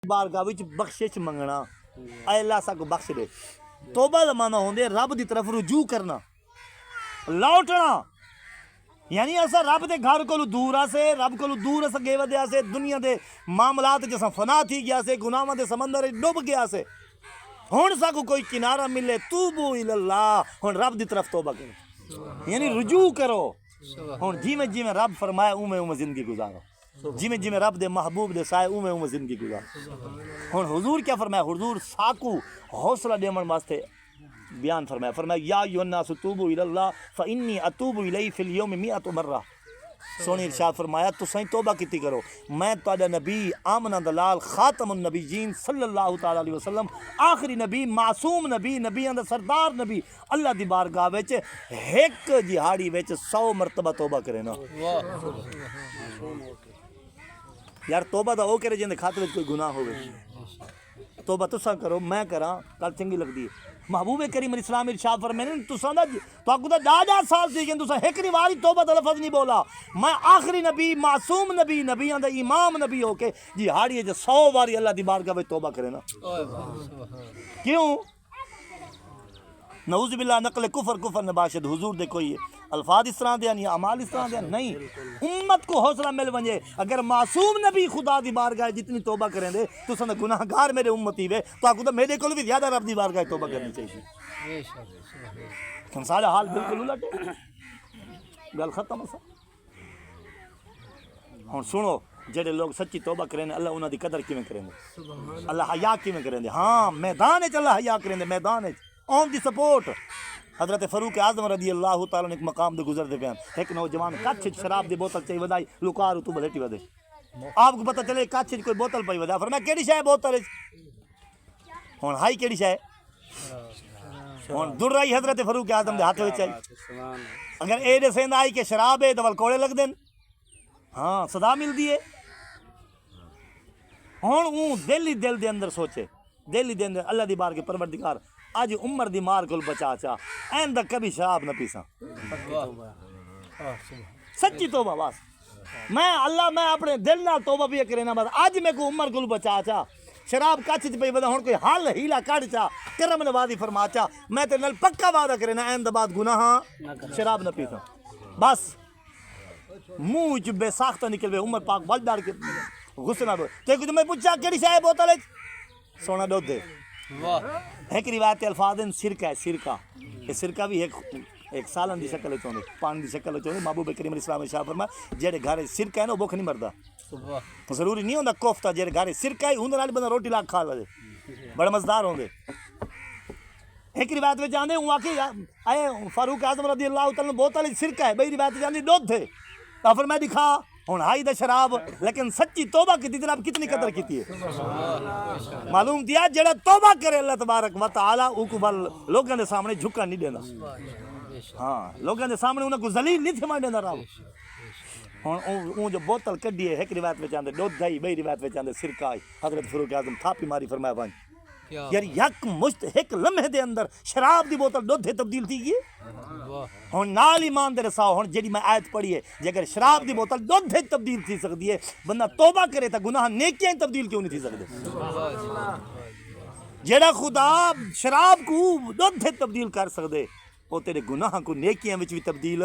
بارگاہ وچ بخشش منگنا، اے اللہ سا کو بخش دے۔ توبہ دا معنی ہوندے رب دی طرف رجوع کرنا، لوٹنا، یعنی اسا رب دے گھر کولو دور آسے، رب کولو دور اسا گئے ودے آسے، دنیا دے معاملات جسا فنا تھی گیا سے، گناہاں دے سمندر ڈوب گیا سے، ہن سا کو کوئی کنارہ ملے، توبو اللہ، ہن رب دی طرف توبہ کرو، یعنی رجوع کرو۔ ہن جی میں رب فرمایا اوویں زندگی گزارو، جی میں رب دے محبوب دے سائے اوویں زندگی گزارو۔ ہن حضور کیا فرمایا؟ حضور ساکو حوصلہ دیمن واسطے بیان فرمایا یا ایھا الناس توبوا الی اللہ فانی اتوب الیہ فی الیوم 100 مرہ۔ سونی ارشاد فرمایا تسیں توبہ کیتی کرو، میں تہاڈا نبی آمنہ دلال خاتم النبیین صلی اللہ تعالی علیہ وسلم، آخری نبی، معصوم نبی، نبیاں دا سردار نبی، اللہ دی بارگاہ وچ ایک دہاڑی وچ 100 مرتبہ توبہ کرے نا۔ یار توبہ دا او کرے جندے خاطر وچ کوئی گناہ ہوے، توبہ تساں کرو، میں کراں، کل چنگی لگدی ہے۔ محبوب کریم علیہ السلام ارشاد فرمانے تساں دا تو دا 10 سال سی کہ تساں ایک واری توبہ دا لفظ نہیں بولا، میں آخری نبی، معصوم نبی، نبیاں دا امام نبی ہو کے جی ہاڑی 100 واری اللہ دی بارگاہ وچ توبہ کرے نا۔ کیوں؟ نعوذ باللہ نقل کفر نباشد، حضور دے کوئی الفاظ اس طرح دے یا اعمال اس طرح دے نہیں، امت کو حوصلہ مل ونجے۔ اگر معصوم نبی خدا دی بارگاہ جتنی توبہ کریں دے تو سن گناہگار میرے امتی وے تو آکو تو میرے کول بھی زیادہ رب دی بارگاہ توبہ کرنی چاہیے۔ ہم سارا حال بالکل الٹ ہے، گل ختم ہے۔ ہن سنو جڑے لوگ سچی توبہ کریں اللہ انہاں دی قدر کیویں کریں دے، اللہ حیا کیویں کریں دے، ہاں میدان وچ اللہ حیا کریں دے، میدان وچ آن دی سپورٹ۔ حضرت فاروق اعظم رضی اللہ تعالیٰ عنہ ایک مقام دے گزر دے بیان، ایک نوجوان کچھ شراب دی بوتل چاہی ودائی لکار تو بلٹی ودے، آپ کو پتہ چلے کچھ کوئی بوتل پئی ودا، فرمایا کیڑی شے بوتل وچ؟ ہن ہائی کیڑی شے؟ ہن در رہی حضرت فاروق اعظم دے ہاتھ وچ آئی، اگر اے دے سیندا آئی کہ شراب ہے تو کوڑے لگ دین، ہاں صدا ملدی ہے۔ ہن اون دل دے اندر سوچے، دل دے اندر اللہ دی بار کے پروردگار اج عمر دی مار کول بچا چا ایندا کبھی شراب نہ پیساں، سچی توبہ بس میں اللہ میں اپنے دل نال توبہ بھی کرنا، بس اج میں کو عمر کول بچا چا شراب کچھ پئی ودا، ہن کوئی حل ہیلا کڈ چا کرم نوازی فرما چا میں تے نال پکا وعدہ کرنا ایندا بعد گناہ شراب نہ پیساں، بس منہ وچ بے ساختہ نکل وے عمر پاک بل ڈر کے غصے نہ تے کچھ میں پوچھا کیڑی شے بوتل وچ؟ سونا دودھ ہے۔ ایک روایت الفاظ سرکہ ہے، سرکہ یہ سرکہ بھی ایک سالن دی شکل چاہتے، پانی دی شکل چاہتے۔ محبوب کریم علیہ السلام شاہ فرمایا جہے گھر سرکہ ہے نا بھوک نہیں مردا، ضروری نہیں ہوتا کوفتہ، جہے گھر سرکہ ہے اندر نال بندہ روٹی لا کھا لے، بڑے مزدار ہوندے۔ ایک روایت میں جانے واقعی اے فاروق اعظم رضی اللہ تعالیٰ بوتل سرکہ ہے، بئی روایت جانے دودھ تھے، تو فرمایا دکھا ہن ہائی دا شراب، لیکن سچی توبہ کی جناب کتنی قدر کیتی ہے، معلوم دیا جڑا توبہ کرے اللہ تبارک و تعالی او کو بل لوگوں دے سامنے جھکا نہیں دینا، ہاں لوگوں دے سامنے انہاں کو ذلیل نہیں تھما دینا رب۔ ہن اون جو بوتل کڈی ہے ایک روایت میں چاندے دودھ دہی، بئی روایت میں چاندے سرکہ آئی، حضرت فاروق اعظم تھاپی ماری فرمایا بھائی یار یک مشت ایک لمحے دے اندر شراب دی بوتل دودھ تبدیل تھی گئی، ہن نال ایمان دے رساؤ۔ ہن جڑی میں آیت پڑھی ہے جے اگر شراب دی بوتل دودھ تبدیل تھی سکتی ہے، بندہ توبہ کرے تا گناہ نیکیاں تبدیل کیوں نہیں تھی سکدے؟ جڑا خدا شراب کو دودھ تبدیل کر سکدے وہ تیرے گناہ کو نیکیاں وچ بھی تبدیل،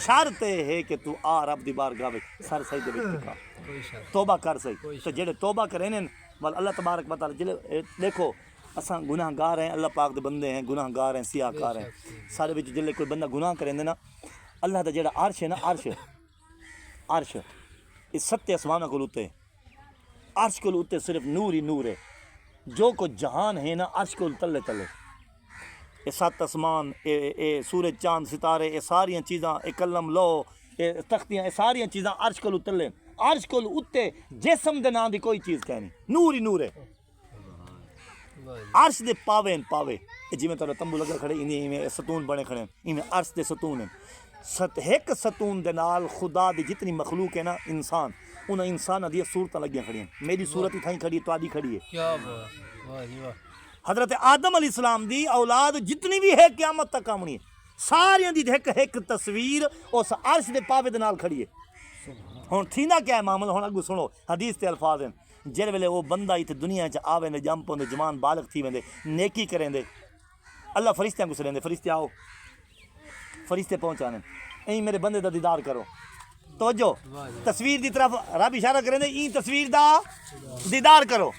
شرط ہے کہ تو آ رب دی بارگاہ وچ سر سجدے وچ ٹکا توبہ کر سہی۔ تو جڑے توبہ کرے نے بل اللہ تبارک و تعالی جلے دیکھو اساں گناہ گار ہیں، اللہ پاک دے بندے ہیں، گناہ گار ہیں، سیاہ کار ہیں، سارے وچ جلے کوئی بندہ گناہ کریندے نا اللہ دا جڑا عرش ہے نا، عرش اس 7 آسماناں کول اُتے، عرش کول اُتے صرف نور ہی نور ہے، جو کو جہان ہے نا عرش کول تلے تلے، یہ 7 آسمان، اے سورج چاند ستارے، یہ ساریاں چیزاں، اے قلم لو، یہ تختیاں، یہ ساریاں چیزاں عرش کول اتلے، عرش کول اُتے جسم دے نام دی کوئی چیز کہنی، نور ہی نور ہے۔ عرش دے پاوے پاوے جی میں تھوڑا تمبو لگا کھڑے انہیں ستون بنے کھڑے ہیں، عرش دے ستون ہیں، ایک ستون دے نال خدا دی جتنی مخلوق ہے نا انسان، انہاں انسان دی صورتاں لگیاں کھڑی ہیں، میری صورت ہی تھائیں کھڑی ہے، تہاڈی کھڑی ہے۔ حضرت آدم علیہ السلام دی اولاد جتنی بھی ہے قیامت تک آمنی ہے، ساریاں دی ایک تصویر اس عرش دے پاوے دے نال کھڑی ہے۔ ہن تھیندا کیا ہے معاملہ، ہن اگوں سنو حدیث تے الفاظ ہیں، جڑے ویلے وہ بندہ اتنے دنیا چ آوے نے جم پوندے جوان بالغ تھی ویندے نیکی کریں دے اللہ فرشتیاں کو سلیں دے فرشتے آؤ فرشتے پہنچانے این میرے بندے دا دیدار کرو توجہ تصویر دی طرف رب اشارہ کریں دے این تصویر دا دیدار کرو